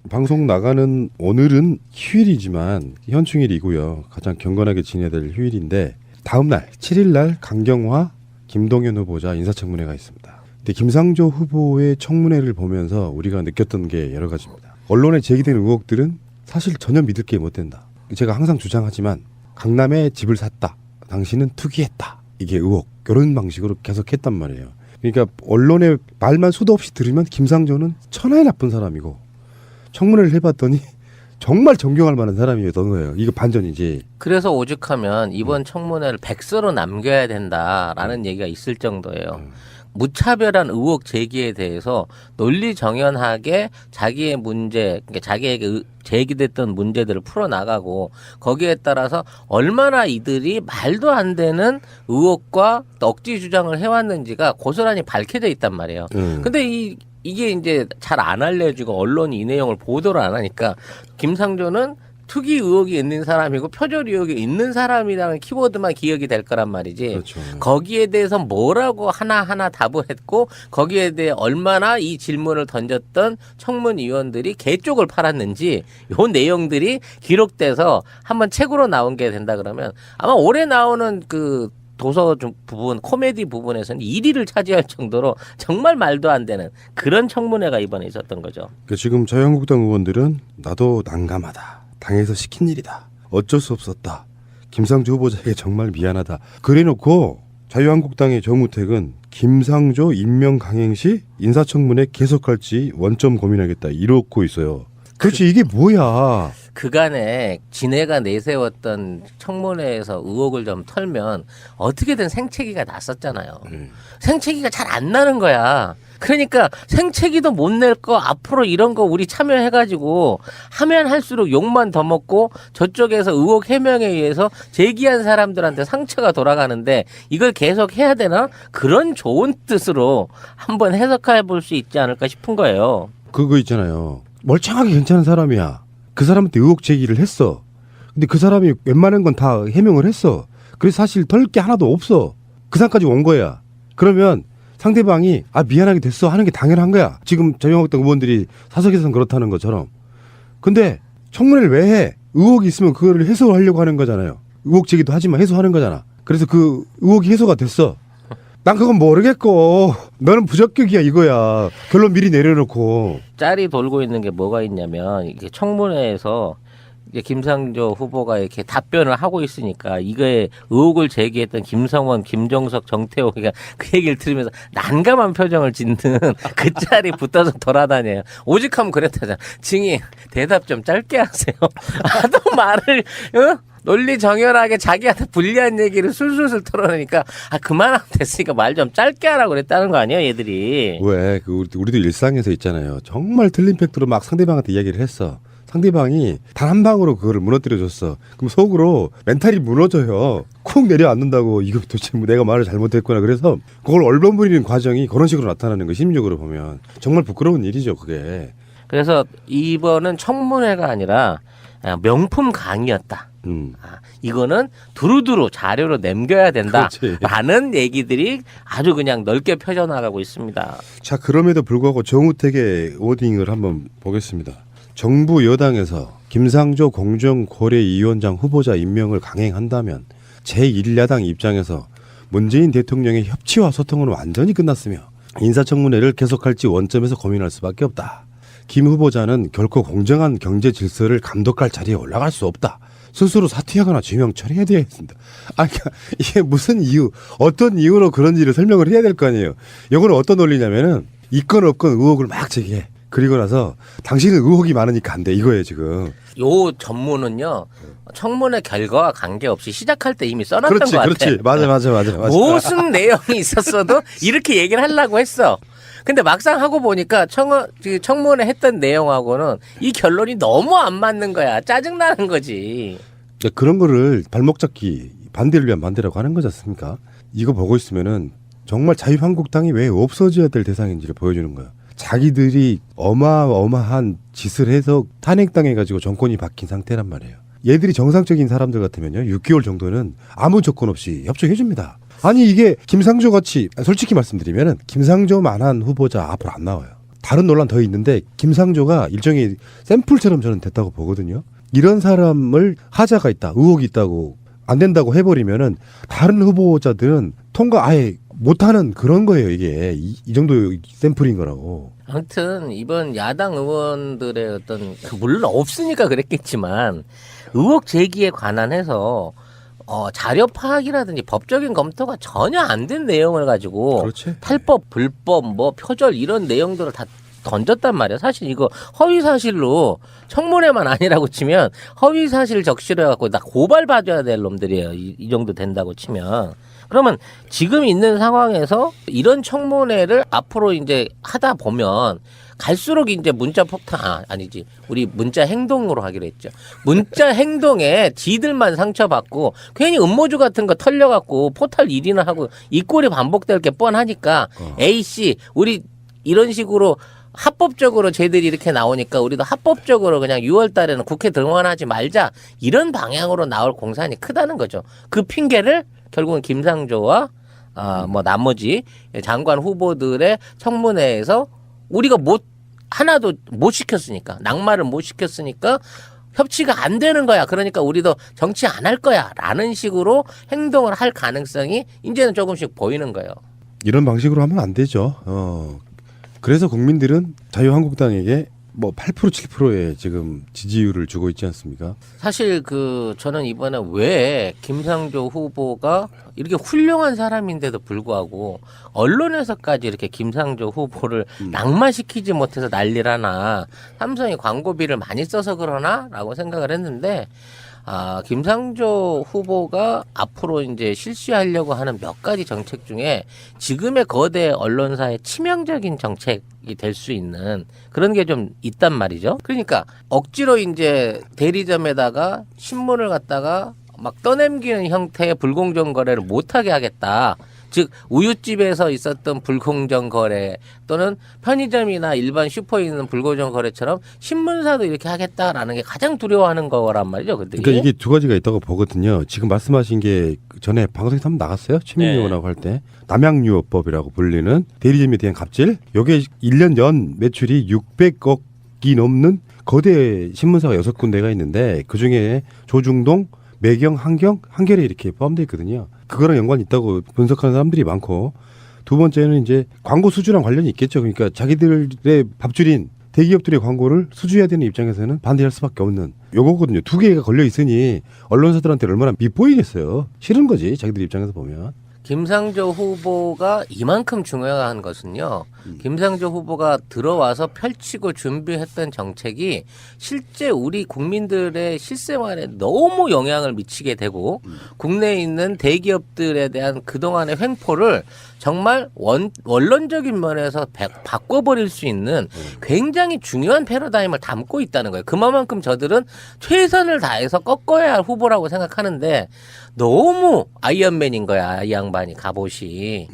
방송 나가는 오늘은 휴일이지만 현충일이고요. 가장 경건하게 지내야 될 휴일인데 다음 날 7일 날 강경화, 김동연 후보자 인사청문회가 있습니다. 근데 김상조 후보의 청문회를 보면서 우리가 느꼈던 게 여러 가지입니다. 언론에 제기된 의혹들은 사실 전혀 믿을 게 못 된다. 제가 항상 주장하지만 강남에 집을 샀다. 당신은 투기했다. 이게 의혹. 이런 방식으로 계속 했단 말이에요. 그러니까 언론의 말만 수도 없이 들으면 김상조는 천하의 나쁜 사람이고 청문회를 해봤더니 정말 존경할 만한 사람이었던 거예요. 이거 반전이지. 그래서 오죽하면 이번 청문회를 백서로 남겨야 된다라는 얘기가 있을 정도예요. 무차별한 의혹 제기에 대해서 논리 정연하게 자기의 문제, 그러니까 자기에게 제기됐던 문제들을 풀어나가고 거기에 따라서 얼마나 이들이 말도 안 되는 의혹과 억지 주장을 해왔는지가 고스란히 밝혀져 있단 말이에요. 근데 이게 이제 잘 안 알려지고 언론이 이 내용을 보도를 안 하니까 김상조는 투기 의혹이 있는 사람이고 표절 의혹이 있는 사람이라는 키워드만 기억이 될 거란 말이지. 그렇죠. 거기에 대해서 뭐라고 하나하나 답을 했고 거기에 대해 얼마나 이 질문을 던졌던 청문위원들이 개 쪽을 팔았는지 요 내용들이 기록돼서 한번 책으로 나온 게 된다 그러면 아마 올해 나오는 그 도서 부분, 코미디 부분에서는 1위를 차지할 정도로 정말 말도 안 되는 그런 청문회가 이번에 있었던 거죠. 그러니까 지금 자유한국당 의원들은 나도 난감하다. 당에서 시킨 일이다. 어쩔 수 없었다. 김상조 후보자에게 정말 미안하다. 그래놓고 자유한국당의 정우택은 김상조 임명 강행 시 인사청문회 계속할지 원점 고민하겠다. 이러고 있어요. 그렇지 이게 뭐야. 그간에 진해가 내세웠던 청문회에서 의혹을 좀 털면 어떻게든 생채기가 났었잖아요. 생채기가 잘 안 나는 거야. 그러니까 생채기도 못 낼 거 앞으로 이런 거 우리 참여해가지고 하면 할수록 욕만 더 먹고 저쪽에서 의혹 해명에 의해서 제기한 사람들한테 상처가 돌아가는데 이걸 계속 해야 되나? 그런 좋은 뜻으로 한번 해석해 볼 수 있지 않을까 싶은 거예요. 그거 있잖아요. 멀쩡하게 괜찮은 사람이야. 그 사람한테 의혹 제기를 했어. 근데 그 사람이 웬만한 건 다 해명을 했어. 그래서 사실 털 게 하나도 없어. 그 상까지 온 거야. 그러면 상대방이 미안하게 됐어 하는 게 당연한 거야. 지금 자유한국당 의원들이 사석에서는 그렇다는 것처럼. 근데 청문회를 왜 해? 의혹이 있으면 그거를 해소하려고 하는 거잖아요. 의혹 제기도 하지만 해소하는 거잖아. 그래서 그 의혹이 해소가 됐어. 난 그건 모르겠고 너는 부적격이야 이거야. 결론 미리 내려놓고. 짤이 돌고 있는 게 뭐가 있냐면 이게 청문회에서 이제 김상조 후보가 이렇게 답변을 하고 있으니까 이거에 의혹을 제기했던 김성원, 김종석, 정태호가 그 얘기를 들으면서 난감한 표정을 짓는 그 짤이 붙어서 돌아다녀요. 오직하면 그랬다잖아. 증인 대답 좀 짧게 하세요. 하도 말을 논리 정연하게 자기한테 불리한 얘기를 술술술 털어내니까 그만하면 됐으니까 말 좀 짧게 하라고 그랬다는 거 아니에요 얘들이. 왜? 우리도 일상에서 있잖아요. 정말 틀린 팩트로 막 상대방한테 이야기를 했어. 상대방이 단 한 방으로 그거를 무너뜨려줬어. 그럼 속으로 멘탈이 무너져요. 쿵 내려앉는다고 이거 도대체 내가 말을 잘못했구나. 그래서 그걸 얼버무리는 과정이 그런 식으로 나타나는 거 심리적으로 보면 정말 부끄러운 일이죠 그게. 그래서 이번은 청문회가 아니라 명품 강의였다. 이거는 두루두루 자료로 남겨야 된다라는 얘기들이 아주 그냥 넓게 펴져나가고 있습니다. 자 그럼에도 불구하고 정우택의 워딩을 한번 보겠습니다. 정부 여당에서 김상조 공정거래위원장 후보자 임명을 강행한다면 제1야당 입장에서 문재인 대통령의 협치와 소통은 완전히 끝났으며 인사청문회를 계속할지 원점에서 고민할 수밖에 없다. 김 후보자는 결코 공정한 경제 질서를 감독할 자리에 올라갈 수 없다. 스스로 사퇴하거나 죄명 처리해야 되겠습니다. 그러니까 이게 무슨 이유, 어떤 이유로 그런 일을 설명을 해야 될 거 아니에요. 이거는 어떤 논리냐면은 있건 없건 의혹을 막 제기해. 그리고 나서 당신은 의혹이 많으니까 안 돼. 이거예요 지금. 요 전문은요. 청문회 결과와 관계없이 시작할 때 이미 써놨던 것 같아요. 그렇지. 맞아. 무슨 내용이 있었어도 이렇게 얘기를 하려고 했어. 근데 막상 하고 보니까 청문회 했던 내용하고는 이 결론이 너무 안 맞는 거야. 짜증나는 거지. 그런 거를 발목 잡기 반대를 위한 반대라고 하는 거지 않습니까? 이거 보고 있으면은 정말 자유한국당이 왜 없어져야 될 대상인지를 보여주는 거야. 자기들이 어마어마한 짓을 해서 탄핵당해가지고 정권이 바뀐 상태란 말이에요. 얘들이 정상적인 사람들 같으면요 6개월 정도는 아무 조건 없이 협조해줍니다. 아니 이게 김상조 같이 솔직히 말씀드리면은 김상조만한 후보자 앞으로 안 나와요. 다른 논란 더 있는데 김상조가 일종의 샘플처럼 저는 됐다고 보거든요. 이런 사람을 하자가 있다, 의혹이 있다고 안 된다고 해버리면은 다른 후보자들은 통과 아예 못하는 그런 거예요. 이게 이 정도 샘플인 거라고. 아무튼 이번 야당 의원들의 어떤 물론 없으니까 그랬겠지만 의혹 제기에 관한해서 자료 파악이라든지 법적인 검토가 전혀 안 된 내용을 가지고 그렇지. 탈법, 불법, 뭐 표절 이런 내용들을 다 던졌단 말이야. 사실 이거 허위 사실로 청문회만 아니라고 치면 허위 사실 적시를 해갖고 나 고발 받아야 될 놈들이에요. 이 정도 된다고 치면. 그러면 지금 있는 상황에서 이런 청문회를 앞으로 이제 하다 보면 갈수록 이제 문자 폭탄 아니지 우리 문자 행동으로 하기로 했죠. 문자 행동에 지들만 상처받고 괜히 음모주 같은 거 털려갖고 포탈 일이나 하고 이 꼴이 반복될 게 뻔하니까 A 씨 우리 이런 식으로 합법적으로 쟤들이 이렇게 나오니까 우리도 합법적으로 그냥 6월 달에는 국회 등원하지 말자 이런 방향으로 나올 공산이 크다는 거죠. 그 핑계를 결국은 김상조와 뭐 나머지 장관 후보들의 청문회에서 우리가 하나도 못 시켰으니까 낙마를 못 시켰으니까 협치가 안 되는 거야. 그러니까 우리도 정치 안 할 거야. 라는 식으로 행동을 할 가능성이 이제는 조금씩 보이는 거예요. 이런 방식으로 하면 안 되죠. 그래서 국민들은 자유한국당에게 뭐 8% 7%의 지금 지지율을 주고 있지 않습니까? 사실 저는 이번에 왜 김상조 후보가 이렇게 훌륭한 사람인데도 불구하고 언론에서까지 이렇게 김상조 후보를 낙마시키지 못해서 난리라나 삼성이 광고비를 많이 써서 그러나라고 생각을 했는데 김상조 후보가 앞으로 이제 실시하려고 하는 몇 가지 정책 중에 지금의 거대 언론사의 치명적인 정책이 될 수 있는 그런 게 좀 있단 말이죠. 그러니까 억지로 이제 대리점에다가 신문을 갖다가 막 떠넘기는 형태의 불공정 거래를 못하게 하겠다. 즉 우유집에서 있었던 불공정 거래 또는 편의점이나 일반 슈퍼에 있는 불공정 거래처럼 신문사도 이렇게 하겠다라는 게 가장 두려워하는 거란 말이죠. 그들이. 그러니까 이게 두 가지가 있다고 보거든요. 지금 말씀하신 게 전에 방송에서 한번 나갔어요. 최민희원하고 할 때 남양유업법이라고 불리는 대리점에 대한 갑질. 이게 1년 연 매출이 600억이 넘는 거대 신문사가 6군데가 있는데 그중에 조중동, 매경, 한결에 이렇게 포함되어 있거든요. 그거랑 연관이 있다고 분석하는 사람들이 많고 두 번째는 이제 광고 수주랑 관련이 있겠죠. 그러니까 자기들의 밥줄인 대기업들의 광고를 수주해야 되는 입장에서는 반대할 수밖에 없는 요거거든요. 두 개가 걸려 있으니 언론사들한테 얼마나 밉보이겠어요. 싫은 거지 자기들 입장에서 보면. 김상조 후보가 이만큼 중요한 것은요. 김상조 후보가 들어와서 펼치고 준비했던 정책이 실제 우리 국민들의 실생활에 너무 영향을 미치게 되고 국내에 있는 대기업들에 대한 그동안의 횡포를 정말 원론적인 면에서 바꿔버릴 수 있는 굉장히 중요한 패러다임을 담고 있다는 거예요. 그만큼 저들은 최선을 다해서 꺾어야 할 후보라고 생각하는데 너무 아이언맨인 거야. 이 양반이 갑옷이.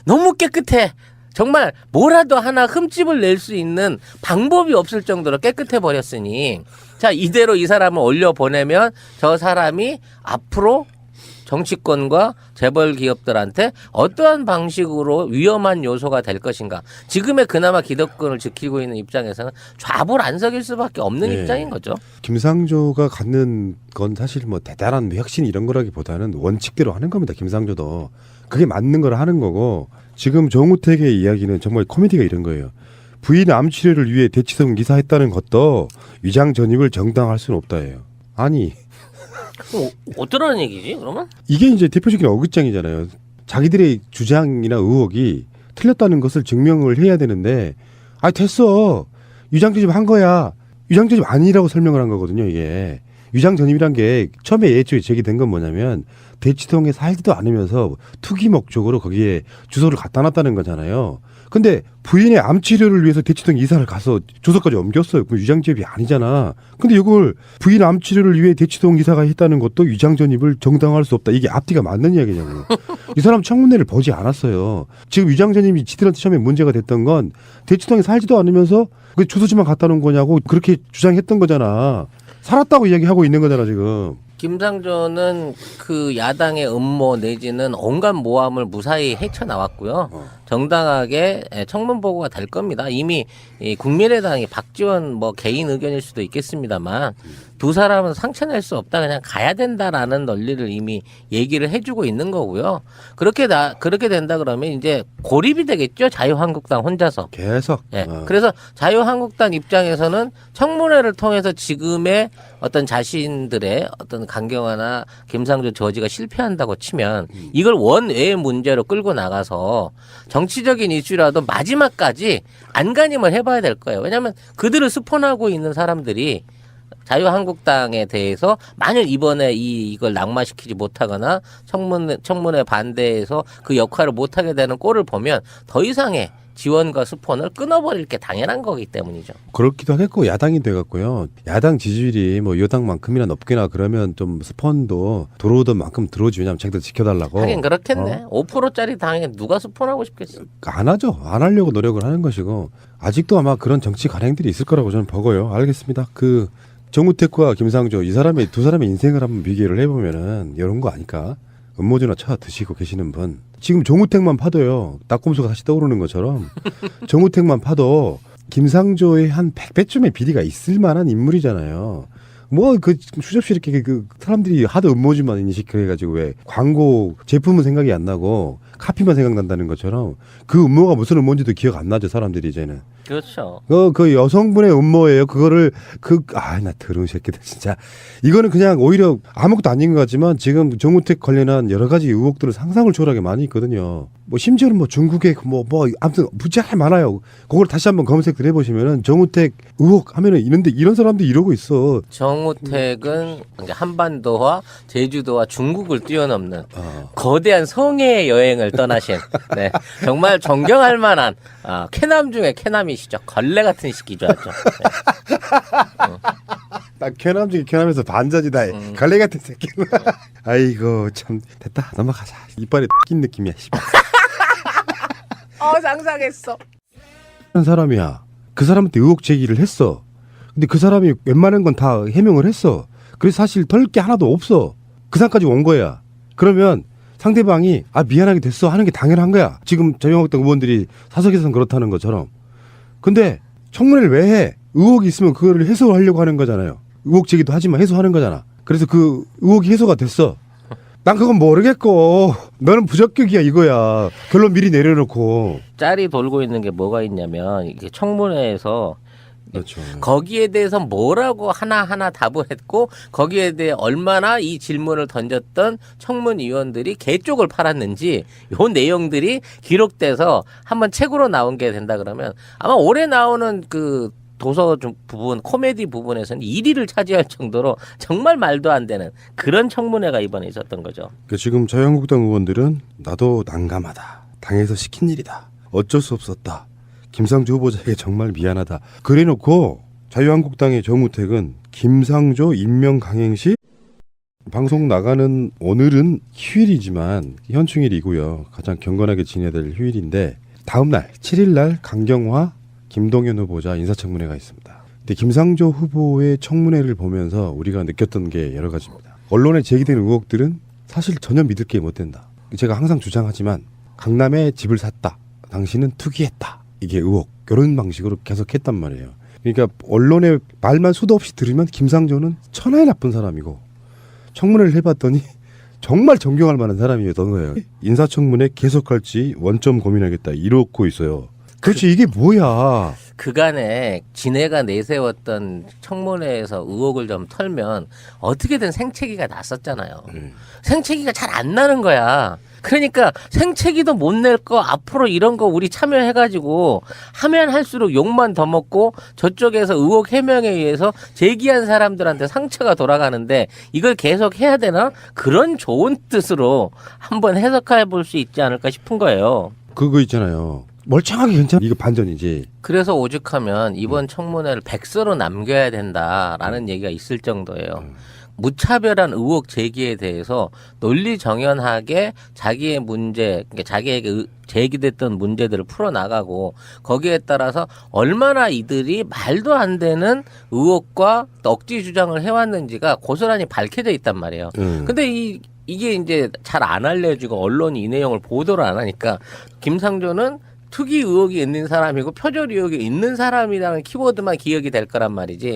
너무 깨끗해. 정말 뭐라도 하나 흠집을 낼 수 있는 방법이 없을 정도로 깨끗해 버렸으니 자 이대로 이 사람을 올려보내면 저 사람이 앞으로 정치권과 재벌 기업들한테 어떠한 방식으로 위험한 요소가 될 것인가. 지금의 그나마 기득권을 지키고 있는 입장에서는 좌불안석일 수밖에 없는 입장인 거죠. 김상조가 갖는 건 사실 뭐 대단한 혁신 이런 거라기보다는 원칙대로 하는 겁니다. 김상조도. 그게 맞는 걸 하는 거고 지금 정우택의 이야기는 정말 코미디가 이런 거예요. 부인 암 치료를 위해 대치동 기사했다는 것도 위장 전입을 정당화할 수는 없다예요. 아니 어쩌라는 얘기지 그러면? 이게 이제 대표적인 어긋장이잖아요. 자기들의 주장이나 의혹이 틀렸다는 것을 증명을 해야 되는데 됐어. 위장 전입 한 거야. 위장 전입 아니라고 설명을 한 거거든요. 이게. 위장 전입이란 게 처음에 예초에 제기된 건 뭐냐면 대치동에 살지도 않으면서 투기 목적으로 거기에 주소를 갖다 놨다는 거잖아요. 근데 부인의 암 치료를 위해서 대치동 이사를 가서 주소까지 옮겼어요. 그 위장 전입이 아니잖아. 근데 이걸 부인 암 치료를 위해 대치동 이사가 했다는 것도 위장 전입을 정당화할 수 없다. 이게 앞뒤가 맞는 이야기냐고. 이 사람 청문회를 보지 않았어요. 지금 위장 전입이 지들한테 처음에 문제가 됐던 건 대치동에 살지도 않으면서 그 주소지만 갖다 놓은 거냐고 그렇게 주장했던 거잖아. 살았다고 이야기하고 있는 거잖아 지금. 김상조는 그 야당의 음모 내지는 온갖 모함을 무사히 헤쳐나왔고요. 정당하게 청문 보고가 될 겁니다. 이미 이 국민의당이 박지원 뭐 개인 의견일 수도 있겠습니다만 두 사람은 상처낼 수 없다, 그냥 가야 된다라는 논리를 이미 얘기를 해주고 있는 거고요. 그렇게 된다 그러면 이제 고립이 되겠죠, 자유한국당 혼자서. 계속. 예. 그래서 자유한국당 입장에서는 청문회를 통해서 지금의 어떤 자신들의 어떤 강경화나 김상조 저지가 실패한다고 치면 이걸 원외의 문제로 끌고 나가서 정치적인 이슈라도 마지막까지 안간힘을 해봐야 될 거예요. 왜냐하면 그들을 스폰하고 있는 사람들이 자유한국당에 대해서 만일 이번에 이걸 낙마시키지 못하거나 청문회 반대해서 그 역할을 못하게 되는 꼴을 보면 더 이상의 지원과 스폰을 끊어버릴 게 당연한 거기 때문이죠. 그렇기도 하겠고 야당이 돼갖고요. 야당 지지율이 뭐 여당만큼이나 높거나 그러면 좀 스폰도 들어오던 만큼 들어오지. 왜냐면 자기들 지켜달라고. 하긴 그렇겠네. 5%짜리 당에 누가 스폰하고 싶겠어. 안 하죠. 안 하려고 노력을 하는 것이고 아직도 아마 그런 정치 관행들이 있을 거라고 저는 보고요. 알겠습니다. 그 정우택과 김상조 이 사람의 두 사람의 인생을 한번 비교를 해보면은 이런 거 아닐까? 음모주나 차 드시고 계시는 분. 지금 정우택만 파도요. 낙곰수가 다시 떠오르는 것처럼 정우택만 파도 김상조의 한 100배쯤의 비리가 있을 만한 인물이잖아요. 뭐 그 수접시 이렇게 그 사람들이 하도 음모주만 인식해가지고 왜 광고 제품은 생각이 안 나고 카피만 생각난다는 것처럼 그 음모가 무슨 음모인지도 기억 안 나죠, 사람들이 이제는. 그렇죠. 그 여성분의 음모예요. 그거를 나 더러운 새끼들 진짜. 이거는 그냥 오히려 아무것도 아닌 것 같지만 지금 정우택 관련한 여러 가지 의혹들은 상상을 초월하게 많이 있거든요. 뭐 심지어는 뭐 중국의 아무튼 부자가 많아요. 그걸 다시 한번 검색을 해보시면은 정우택 의혹 하면은 이런 사람들이 이러고 있어. 정우택은 한반도와 제주도와 중국을 뛰어넘는 거대한 성의 여행을 떠나신 네, 정말 존경할 만한 캐남 중에 캐남이시죠. 걸레 같은 시기죠. 아주. 네. 나 캐남 중에 캐남에서 반전이다. 걸레 같은 새끼. 아이고 참 됐다 넘어가자. 이빨에 낀 느낌이야. 상상했어. 한 사람이야. 그 사람한테 의혹 제기를 했어. 근데 그 사람이 웬만한 건 다 해명을 했어. 그래서 사실 털 게 하나도 없어. 그 상까지 온 거야. 그러면 상대방이 미안하게 됐어 하는 게 당연한 거야. 지금 자유한국당 의원들이 사석에서는 그렇다는 것처럼. 근데 청문회를 왜 해? 의혹이 있으면 그거를 해소하려고 하는 거잖아요. 의혹 제기도 하지만 해소하는 거잖아. 그래서 그 의혹이 해소가 됐어. 난 그건 모르겠고 너는 부적격이야 이거야. 결론 미리 내려놓고. 짤이 돌고 있는 게 뭐가 있냐면 이게 청문회에서 그렇죠. 거기에 대해서 뭐라고 하나하나 답을 했고 거기에 대해 얼마나 이 질문을 던졌던 청문위원들이 개쪽을 팔았는지 요 내용들이 기록돼서 한번 책으로 나온 게 된다 그러면 아마 올해 나오는 그 도서 부분, 코미디 부분에서는 1위를 차지할 정도로 정말 말도 안 되는 그런 청문회가 이번에 있었던 거죠. 그러니까 지금 자유한국당 의원들은 나도 난감하다. 당에서 시킨 일이다. 어쩔 수 없었다. 김상조 후보자에게 정말 미안하다. 그래놓고 자유한국당의 정우택은 김상조 임명 강행 시 방송 나가는 오늘은 휴일이지만 현충일이고요. 가장 경건하게 지내야 될 휴일인데 다음 날 7일 날 강경화 김동연 후보자 인사청문회가 있습니다. 근데 김상조 후보의 청문회를 보면서 우리가 느꼈던 게 여러 가지입니다. 언론에 제기된 의혹들은 사실 전혀 믿을 게 못 된다. 제가 항상 주장하지만 강남에 집을 샀다. 당신은 투기했다. 이게 의혹. 이런 방식으로 계속 했단 말이에요. 그러니까 언론의 말만 수도 없이 들으면 김상조는 천하의 나쁜 사람이고 청문회를 해봤더니 정말 존경할 만한 사람이었던 거예요. 인사청문회 계속할지 원점 고민하겠다. 이러고 있어요. 그렇지 이게 뭐야. 그간에 진해가 내세웠던 청문회에서 의혹을 좀 털면 어떻게든 생채기가 났었잖아요. 생채기가 잘 안 나는 거야. 그러니까 생채기도 못 낼 거 앞으로 이런 거 우리 참여해가지고 하면 할수록 욕만 더 먹고 저쪽에서 의혹 해명에 의해서 제기한 사람들한테 상처가 돌아가는데 이걸 계속 해야 되나? 그런 좋은 뜻으로 한번 해석해 볼 수 있지 않을까 싶은 거예요. 그거 있잖아요. 멀쩡하게 괜찮아. 이거 반전이지. 그래서 오죽하면 이번 청문회를 백서로 남겨야 된다라는 얘기가 있을 정도예요. 무차별한 의혹 제기에 대해서 논리 정연하게 자기의 문제, 그러니까 자기에게 제기됐던 문제들을 풀어나가고 거기에 따라서 얼마나 이들이 말도 안 되는 의혹과 억지 주장을 해왔는지가 고스란히 밝혀져 있단 말이에요. 근데 이 이게 이제 잘 안 알려지고 언론이 이 내용을 보도를 안 하니까 김상조는 투기 의혹이 있는 사람이고 표절 의혹이 있는 사람이라는 키워드만 기억이 될 거란 말이지.